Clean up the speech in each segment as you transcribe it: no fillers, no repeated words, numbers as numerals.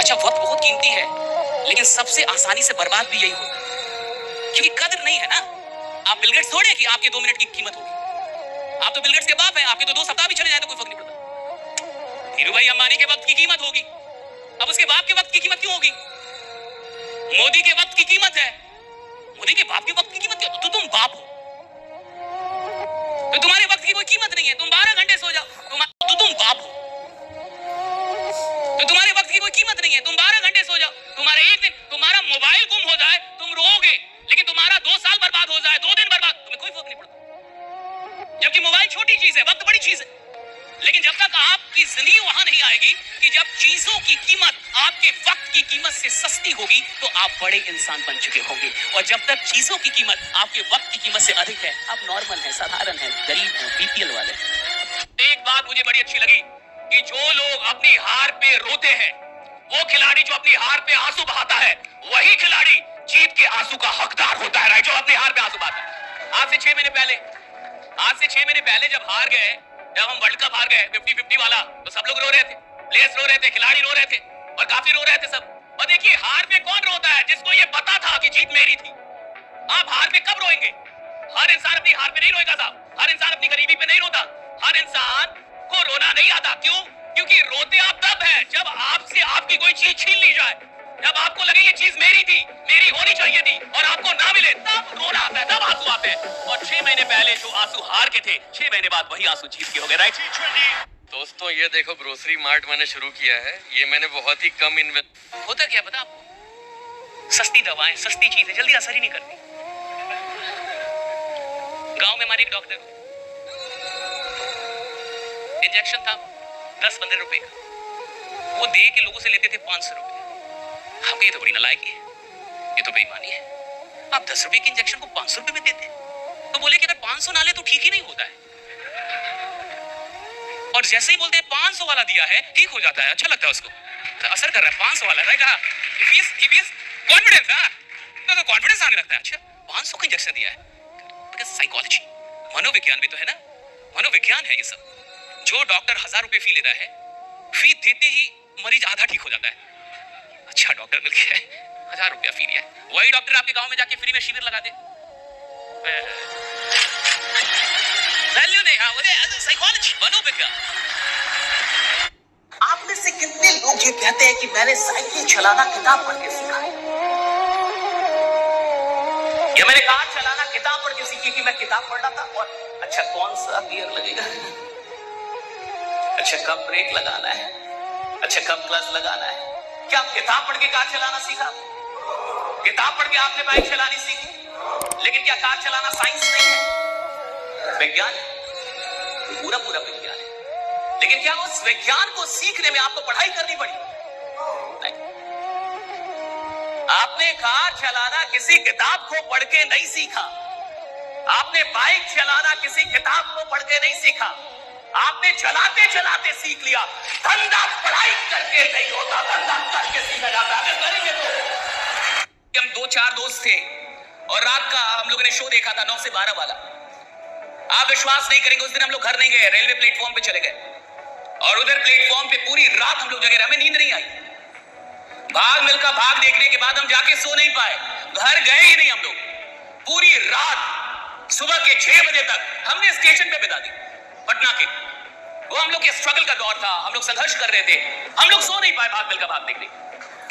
अच्छा, वक्त बहुत कीमती है, लेकिन सबसे आसानी से बर्बाद भी यही होता है, क्योंकि कदर नहीं है ना। आप बिल गेट्स थोड़े कि आपके 2 मिनट की कीमत होगी। आप तो बिल गेट्स के बाप हैं, आपके तो 2 सप्ताह भी चले जाए तो कोई फर्क नहीं पड़ता। धीरू भाई अंबानी के वक्त की कीमत होगी, अब उसके बाप के वक्त की कीमत क्यों होगी? मोदी के वक्त की कीमत है, मोदी के बाप के वक्त की कीमत क्यों? तो तुम बाप हो, तो तुम्हारे वक्त की कोई कीमत नहीं है। तुम 12 घंटे सो जाओ, तुम बाप हो, तो तुम्हारे वक्त की कोई कीमत नहीं है। तुम 12 घंटे सो जाओ, तुम्हारे एक दिन तुम्हारा मोबाइल गुम हो जाए तुम रोओगे, लेकिन तुम्हारा 2 साल बर्बाद हो जाए, 2 दिन बर्बाद, तुम्हें कोई फर्क नहीं पड़ता। जबकि मोबाइल छोटी चीज है, वक्त बड़ी चीज है। लेकिन जब तक आपकी जिंदगी वहां नहीं आएगी कि जब चीजों की कीमत आपके वक्त की कीमत से सस्ती होगी, तो आप बड़े इंसान बन चुके होंगे। और जब तक चीजों की कीमत आपके वक्त की कीमत से अधिक है, आप नॉर्मल हैं, साधारण हैं, गरीब हैं, बीपीएल वाले। एक बात मुझे बड़ी अच्छी लगी कि जो लोग अपनी हार पे रोते हैं, वो खिलाड़ी जो अपनी हार पे आंसू बहाता है, वही खिलाड़ी जीत के आंसू का हकदार होता है। राइट, जो अपनी हार पे आंसू बहाता है। आज से 6 महीने पहले जब हार गए, जब हम वर्ल्ड कप हार गए 50-50 वाला, तो सब लोग रो रहे थे, प्लेयर्स रो रहे थे, खिलाड़ी रो रहे थे, और काफी रो रहे थे सब। और देखिए, हार पे कौन रोता है? जिसको ये पता था कि जीत मेरी थी। आप हार पे कब रोएंगे? हर इंसान अपनी हार पे नहीं रोएगा साहब, हर इंसान अपनी गरीबी पे नहीं रोता, हर इंसान को रोना नहीं आता। क्यों? क्योंकि रोते आप तब है जब आपसे आपकी कोई चीज छीन ली जाए, जब आपको लगे ये चीज मेरी थी, मेरी होनी चाहिए थी, और आपको ना मिले, तब रोना आता है, तब आंसू आते हैं। और 6 महीने पहले जो आंसू हार के थे, 6 महीने बाद वही आंसू जीत के हो गए। राइट दोस्तों, ये देखो ग्रोसरी मार्ट मैंने शुरू किया है। ये मैंने बहुत ही कम इन्वेस्ट। होता क्या पता आपको? सस्ती दवाएं, सस्ती चीजें जल्दी असर ही नहीं करती। गांव में हमारे एक डॉक्टर, इंजेक्शन था 10-15 रुपए का, वो दे के लोगों से लेते थे 500 रुपए। आपको ये तो बड़ी नालायकी है, ये तो बेईमानी है। आप 10 रुपए के इंजेक्शन को 500 रुपए में देते, तो बोले कि अगर 500 ना ले तो ठीक ही नहीं होता है। और जैसे ही बोलते हैं 500 वाला दिया है, ठीक हो जाता है, अच्छा लगता है उसको, तो असर कर रहा है 500 वाला। राइट, हाँ, कॉन्फिडेंस, हाँ, तो कॉन्फिडेंस आने लगता है। अच्छा, 500 का इंजेक्शन दिया है। साइकोलॉजी, मनोविज्ञान भी तो है ना, मनोविज्ञान है ये सब। जो डॉक्टर 1000 रुपए फी ले रहा है, फी देते ही मरीज आधा ठीक हो जाता है। अच्छा डॉक्टर मिल गया है, 1000 रुपया फी लिया है। वही डॉक्टर आपके गांव में जाके फ्री में शिविर लगा दे, वैल्यू नहीं। हाँ, साइकोलॉजी, मनोविज्ञान। आप में से कितने लोग ये कहते हैं कि मैंने साइकिल चलाना किताब पढ़ के सीखा है, या मैंने कार चलाना किताब पढ़ के सीखी कि मैं किताब पढ़ रहा था, और अच्छा कौन सा गियर लगेगा, अच्छा कब ब्रेक लगाना है, अच्छा कब क्लच लगाना है। क्या आप किताब पढ़ के कार चलाना सीखा? किताब पढ़ के आपने बाइक चलानी सीखी? लेकिन क्या कार चलाना साइंस नहीं है? विज्ञान है, पूरा विज्ञान है। लेकिन क्या उस विज्ञान को सीखने में आपको पढ़ाई करनी पड़ी? नहीं। आपने कार चलाना किसी किताब को पढ़ के नहीं सीखा, आपने बाइक चलाना किसी किताब को पढ़ के नहीं सीखा, आपने चलाते चलाते सीख लिया। धंधा पढ़ाई करके नहीं होता, धंधा करके सीखा जाता है। करेंगे तो हम 2-4 दोस्त थे, और रात का हम लोगों ने शो देखा था 9 से 12 वाला। आप विश्वास नहीं करेंगे, उस दिन हम लोग घर नहीं गए, रेलवे प्लेटफॉर्म पे चले गए, और उधर प्लेटफॉर्म पे पूरी रात हम लोग जगे रहे, हमें नींद नहीं आई। भाग मिल्खा भाग देखने के बाद हम जाके सो नहीं पाए, घर गए ही नहीं हम लोग। पूरी रात सुबह के 6 बजे तक हमने स्टेशन पे बिता दी, पटना के। वो हम लोग के स्ट्रगल का दौर था, हम लोग संघर्ष कर रहे थे, हम लोग सो नहीं पाए भाग मिल्खा भाग देखने।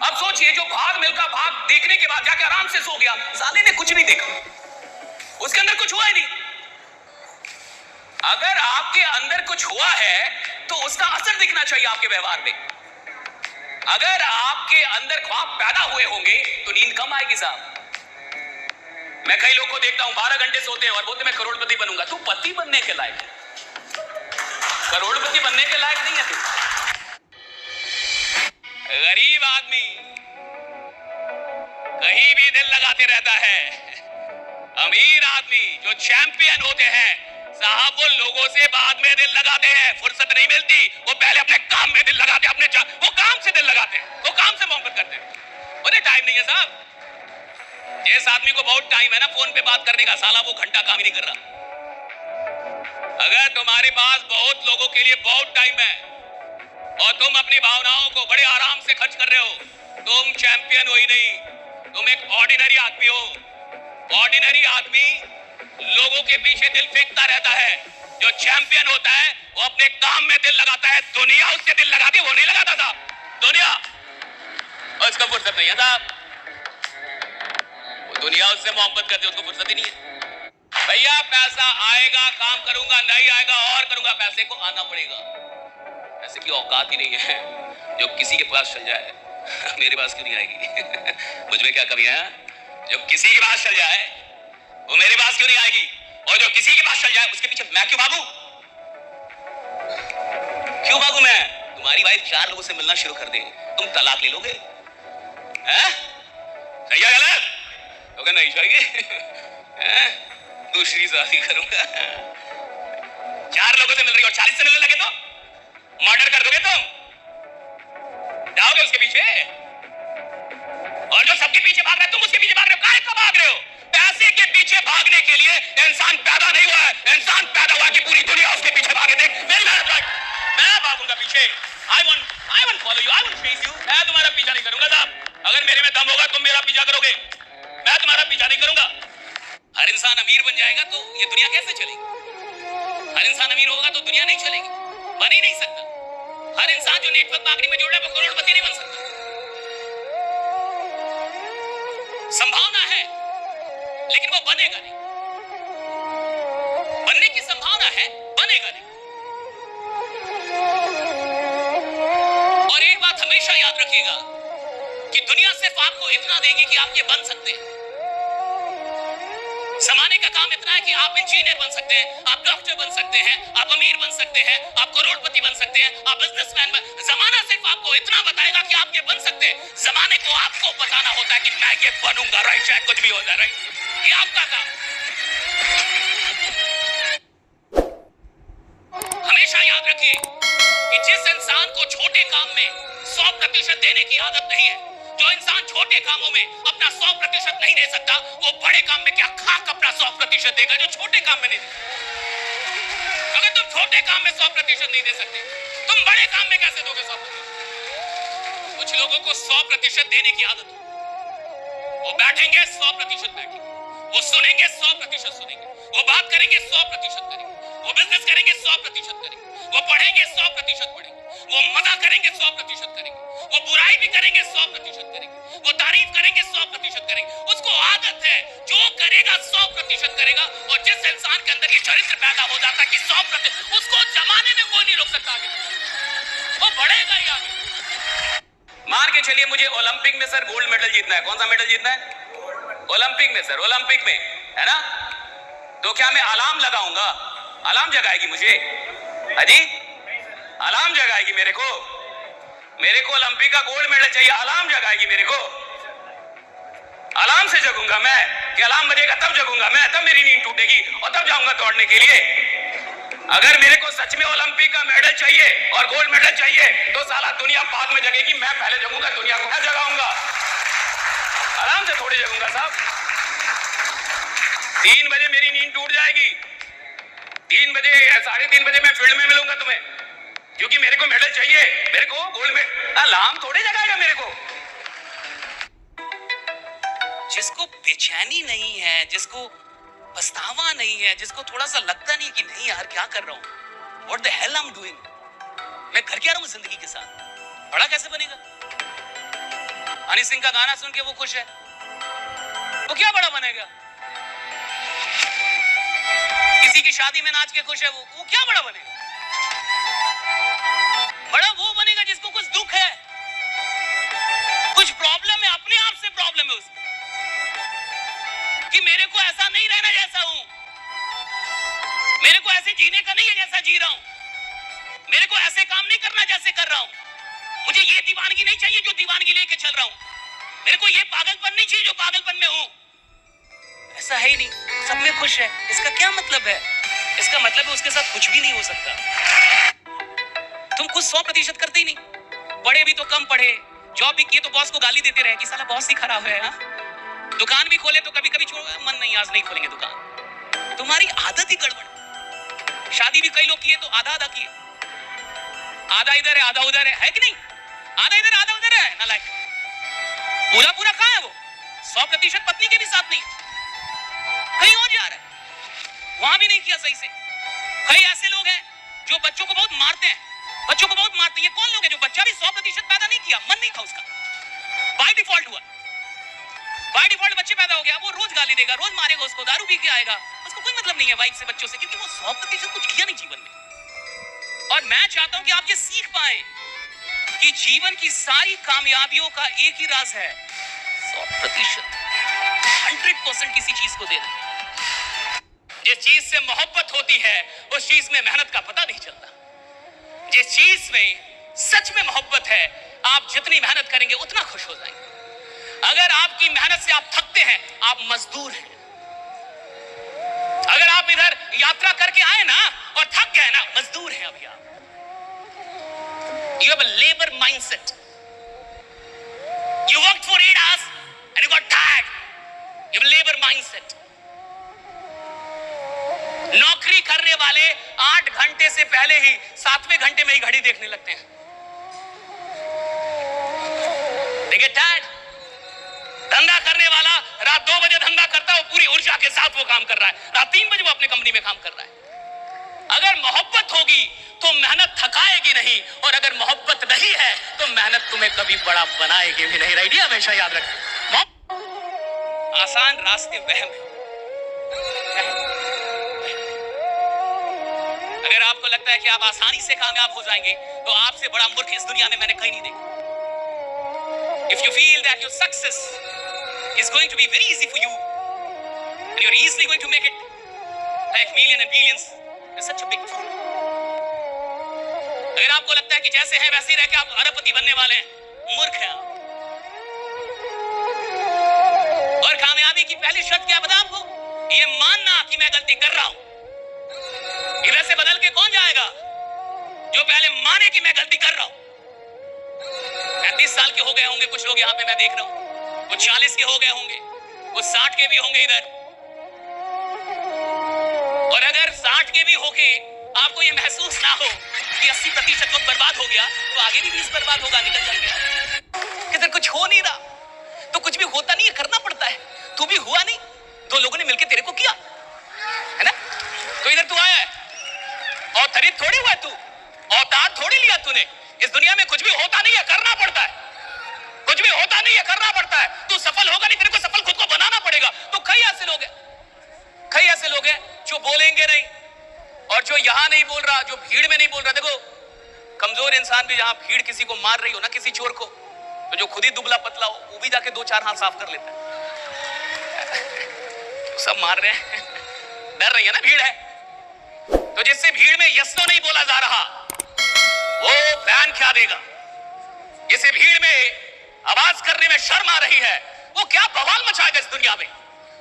अब सोचिए, जो भाग मिल्खा भाग देखने के बाद जाके आराम से सो गया, साले ने कुछ नहीं देखा, उसके अंदर कुछ हुआ ही नहीं। अगर आपके अंदर कुछ हुआ है तो उसका असर दिखना चाहिए आपके व्यवहार में। अगर आपके अंदर ख्वाब पैदा हुए होंगे तो नींद कम आएगी साहब। मैं कई लोगों को देखता हूं 12 घंटे सोते हैं और बोलते मैं करोड़पति बनूंगा। तू पति बनने के लायक, करोड़पति बनने के लायक नहीं है तू। गरीब आदमी कहीं भी दिल लगाते रहता है, अमीर आदमी जो चैंपियन होते हैं साहब, वो लोगों से बाद में दिल लगाते हैं। फुर्सत नहीं मिलती, वो पहले अपने काम में दिल लगाते हैं, वो काम से दिल लगाते हैं, वो काम से मोहब्बत करते हैं। उन्हें टाइम नहीं है साहब। जिस आदमी को बहुत टाइम है ना फोन पे बात करने का, साला वो घंटा काम ही नहीं कर रहा। अगर तुम्हारे पास बहुत लोगों के लिए बहुत टाइम है और तुम अपनी भावनाओं को बड़े आराम से खर्च कर रहे हो, तुम चैंपियन हो ही नहीं, तुम एक ऑर्डिनरी आदमी हो। ऑर्डिनरी आदमी लोगों के पीछे दिल फेंकता रहता है। जो चैंपियन होता है वो अपने काम में दिल लगाता है। दुनिया उससे दिल लगाती, वो नहीं लगाता था। दुनिया उसको फुर्सत नहीं है साहब, वो दुनिया उससे मोहब्बत करती है, उसको फुर्सत ही नहीं है। भैया पैसा आएगा, काम करूंगा, नहीं आएगा और करूंगा, पैसे को आना पड़ेगा। पैसे की औकात ही नहीं है जो किसी के पास चल जाए। मेरे पास क्यों नहीं आएगी? मुझ में क्या कमी है? जो किसी के पास चल जाए वो मेरे पास क्यों नहीं आएगी? और जो किसी के पास चल जाए उसके पीछे मैं क्यों भागूं? क्यों भागूं मैं? तुम्हारी वाइफ 4 लोगों से मिलना शुरू कर दे, तुम तलाक ले लोगे? हैं? सही है गलत? तो नहीं चाहिए, दूसरी शादी करूंगा। 4 लोगों से मिल रही हो, 40 से मिलने लगे तो मर्डर कर दोगे तुम? जाओगे उसके पीछे? और जो सबके पीछे भाग रहा है तुम उसके पीछे भाग रहे हो। काहे का भाग रहे हो? पैसे के पीछे भागने के लिए इंसान पैदा नहीं हुआ है। इंसान पैदा हुआ कि पूरी दुनिया उसके पीछे भागे। देख मैं भागूंगा पीछे। I won't follow you, I won't chase you। मैं तुम्हारा पीछा नहीं करूंगा साहब। अगर मेरे में दम होगा तुम मेरा पीछा करोगे, मैं तुम्हारा पीछा नहीं करूंगा। हर इंसान अमीर बन जाएगा तो ये दुनिया कैसे चलेगी? हर इंसान अमीर होगा तो दुनिया नहीं चलेगी, बन ही नहीं सकता। हर इंसान जो नेटवर्क मार्केटिंग में जुड़ रहा है वो करोड़पति नहीं बन सकता। संभावना है लेकिन वो बनेगा नहीं। बनने की संभावना है, बनेगा नहीं। और एक बात हमेशा याद रखिएगा कि दुनिया सिर्फ आपको इतना देगी कि आप ये बन सकते हैं। जमाने का काम इतना है कि आप इंजीनियर बन सकते हैं, आप डॉक्टर बन सकते हैं, आप अमीर बन सकते हैं, आप करोड़पति बन सकते हैं, आप बिजनेसमैन बन। जमाना सिर्फ आपको इतना बताएगा कि आप ये बन सकते हैं। जमाने को आपको बताना होता है कि मैं ये बनूंगा, राइट? चाहे कुछ भी हो जाए, राइट? ये आपका काम। हमेशा याद रखिए कि जिस इंसान को छोटे काम में 100% देने की आदत नहीं है, जो इंसान छोटे कामों में अपना 100% नहीं दे सकता, वो बड़े काम में क्या खाक अपना 100% देगा जो छोटे काम में नहीं दे। अगर तुम छोटे काम में 100% नहीं दे सकते, तुम बड़े काम में कैसे दोगे 100%? कुछ लोगों को 100% देने की आदत है। वो बैठेंगे 100% बैठेंगे, वो सुनेंगे 100% सुनेंगे, वो बात करेंगे 100% करेंगे, वो बिजनेस करेंगे 100% करेंगे, वो पढ़ेंगे 100% पढ़ेंगे, वो मजा करेंगे 100% करेंगे, वो बुराई भी करेंगे 100% करेंगे, वो तारीफ करेंगे 100% करेंगे। उसको आदत है, जो करेगा 100% करेगा। और जिस इंसान के अंदर ये चरित्र पैदा हो जाता है कि 100%, उसको जमाने में कोई नहीं रोक सकता आगे, वो बढ़ेगा ही आगे। मान के चलिए मुझे ओलंपिक में सर गोल्ड मेडल जीतना है। कौन सा मेडल जीतना है? ओलंपिक में सर, ओलंपिक में, है ना? तो क्या मैं अलार्म लगाऊंगा? अलार्म जगाएगी मुझे? अजी अलार्म जगाएगी मेरे को? मेरे को ओलंपिक का गोल्ड मेडल चाहिए, अलार्म जगाएगी मेरे को? अलार्म से जगूंगा मैं कि अलार्म बजेगा तब जगूंगा मैं, तब मेरी नींद टूटेगी और तब जाऊंगा दौड़ने के लिए। अगर मेरे को सच में ओलंपिक का मेडल चाहिए और गोल्ड मेडल चाहिए तो साला दुनिया बाद में जगेगी, मैं पहले जगूंगा, दुनिया को मैं जगाऊंगा। आराम से थोड़ी जगूंगा साहब। 3 बजे मेरी नींद टूट जाएगी, 3 बजे या 3:30 बजे मैं फील्ड में मिलूंगा तुम्हें, क्योंकि मेरे को मेडल चाहिए, मेरे को गोल्ड मेडल। अलार्म थोड़ी जगाएगा मेरे को। जिसको बेचैनी नहीं है, जिसको पछतावा नहीं है, जिसको थोड़ा सा लगता नहीं कि नहीं यार क्या कर रहा हूं, what the hell I am doing, मैं कर क्या रहा हूं जिंदगी के साथ, बड़ा कैसे बनेगा? हनी सिंह का गाना सुन के वो खुश है, वो क्या बड़ा बनेगा? किसी की शादी में नाच के खुश है, वो क्या बड़ा बनेगा? बड़ा वो बनेगा जिसको कुछ दुख है, कुछ प्रॉब्लम है, अपने आप से प्रॉब्लम है उसको, कि मेरे को ऐसा नहीं रहना जैसा हूं, मेरे को ऐसे जीने का नहीं है जैसा जी रहा हूं, मेरे को ऐसे काम नहीं करना जैसे कर रहा हूं, मुझे ये दीवानगी नहीं चाहिए जो दीवानगी लेके चल रहा हूं, मेरे को ये पागलपन नहीं चाहिए जो पागलपन में हूं। ऐसा है ही नहीं, सब में खुश है। इसका क्या मतलब है? इसका मतलब है उसके साथ कुछ भी नहीं हो सकता। तुम खुद 100% करते ही नहीं, पढ़े भी तो कम पढ़े, जॉब भी किए तो बॉस को गाली देते रहे कि साला बॉस ही खराब है, हाँ? दुकान भी खोले तो कभी कभी छोड़, मन नहीं आज नहीं खोलेंगे दुकान, तुम्हारी आदत ही गड़बड़। शादी भी कई लोग किए तो आधा आधा किए, आधा इधर है आधा उधर है कि नहीं? आधा इधर आधा उधर है ना, लाइक पूरा पूरा कहां है वो? 100% पत्नी के भी साथ नहीं, कहीं और जा रहा है, वहां भी नहीं किया सही से। कई ऐसे लोग हैं जो बच्चों को बहुत मारते हैं, बच्चों को बहुत मारते हैं। ये कौन लोग हैं जो बच्चा भी 100% पैदा नहीं किया, मन नहीं था उसका, बाय डिफॉल्ट हुआ, बाय डिफॉल्ट बच्चे पैदा हो गया, वो रोज गाली देगा, रोज मारेगा उसको, दारू पी के आएगा, उसको कोई मतलब नहीं है वाइफ से, बच्चों से, क्योंकि वो 100% कुछ किया नहीं जीवन में। और मैं चाहता हूं कि आप ये सीख पाए कि जीवन की सारी कामयाबियों का एक ही राज है, 100%, 100% किसी चीज को देना। जिस चीज से मोहब्बत होती है उस चीज में मेहनत का पता नहीं चलता। जिस चीज में सच में मोहब्बत है, आप जितनी मेहनत करेंगे उतना खुश हो जाएंगे। अगर आपकी मेहनत से आप थकते हैं, आप मजदूर हैं। अगर आप इधर यात्रा करके आए ना और थक गए ना, मजदूर हैं अभी आप। You have a labor mindset. You worked for 8 hours and you got tired. You have a labor mindset. नौकरी करने वाले 8 घंटे से पहले ही 7वें घंटे में ही घड़ी देखने लगते हैं। They get tired. धंधा करने वाला रात 2 बजे धंधा करता है, वो पूरी ऊर्जा के साथ वो काम कर रहा है, रात 3 बजे वो अपने कंपनी में काम कर रहा है। अगर मोहब्बत होगी तो मेहनत थकाएगी नहीं, और अगर मोहब्बत नहीं है तो मेहनत तुम्हें कभी बड़ा बनाएगी भी नहीं। राइट, हमेशा याद रखना। आसान रास्ते वहम है। अगर आपको लगता है कि आप आसानी से कामयाब हो जाएंगे तो आपसे बड़ा मूर्ख इस दुनिया में मैंने कहीं नहीं देखा। If you feel that your success is going to be very easy for you and you're easily going to make it like millions and billions, you're such a big fool. अगर आपको लगता है कि जैसे हैं वैसे ही रह के आप अरबपति बनने वाले हैं, मूर्ख हैं आप। और कामयाबी की पहली शर्त क्या पता आपको? ये मानना कि मैं गलती कर रहा हूं। इधर से बदल के कौन जाएगा जो पहले माने कि मैं गलती कर रहा हूं। 35 साल के हो गए होंगे कुछ लोग यहाँ पे, मैं देख रहा हूं, कुछ 40 के हो गए होंगे, कुछ 60 के भी होंगे इधर। और अगर 60 के भी होके आपको ये महसूस ना हो कि 80% वक्त बर्बाद हो गया, तो आगे भी 20 बर्बाद होगा, निकल जाएगा। इधर कुछ हो नहीं रहा तो कुछ भी होता नहीं है, करना पड़ता है। तू भी हुआ नहीं, 2 लोगों ने मिलकर तेरे को किया है ना। तो इधर तू आया है, अवतरित थोड़ी हुआ तू, अवतार थोड़ी लिया तूने। इस दुनिया में कुछ भी होता नहीं है, करना पड़ता है। कुछ भी होता नहीं है, करना पड़ता है। तू सफल होगा नहीं, तेरे को सफल खुद को बनाना पड़ेगा। तो कई ऐसे लोग हैं, कई ऐसे लोग हैं जो बोलेंगे नहीं, और जो यहां नहीं बोल रहा, जो भीड़ में नहीं बोल रहा। देखो, कमजोर इंसान भी जहां भीड़ किसी को मार रही हो ना, किसी चोर को, तो जो खुद ही दुबला पतला हो वो भी जाके 2-4 हाथ साफ कर लेता है। सब मार रहे हैं, डर रही है ना, भीड़ है। तो जिससे भीड़ में यस नो नहीं बोला जा रहा, वो बयान क्या देगा? जिसे भीड़ में आवाज करने में शर्म आ रही है, वो क्या बवाल मचाएगा इस दुनिया में?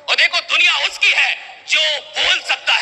और देखो, दुनिया उसकी है जो बोल सकता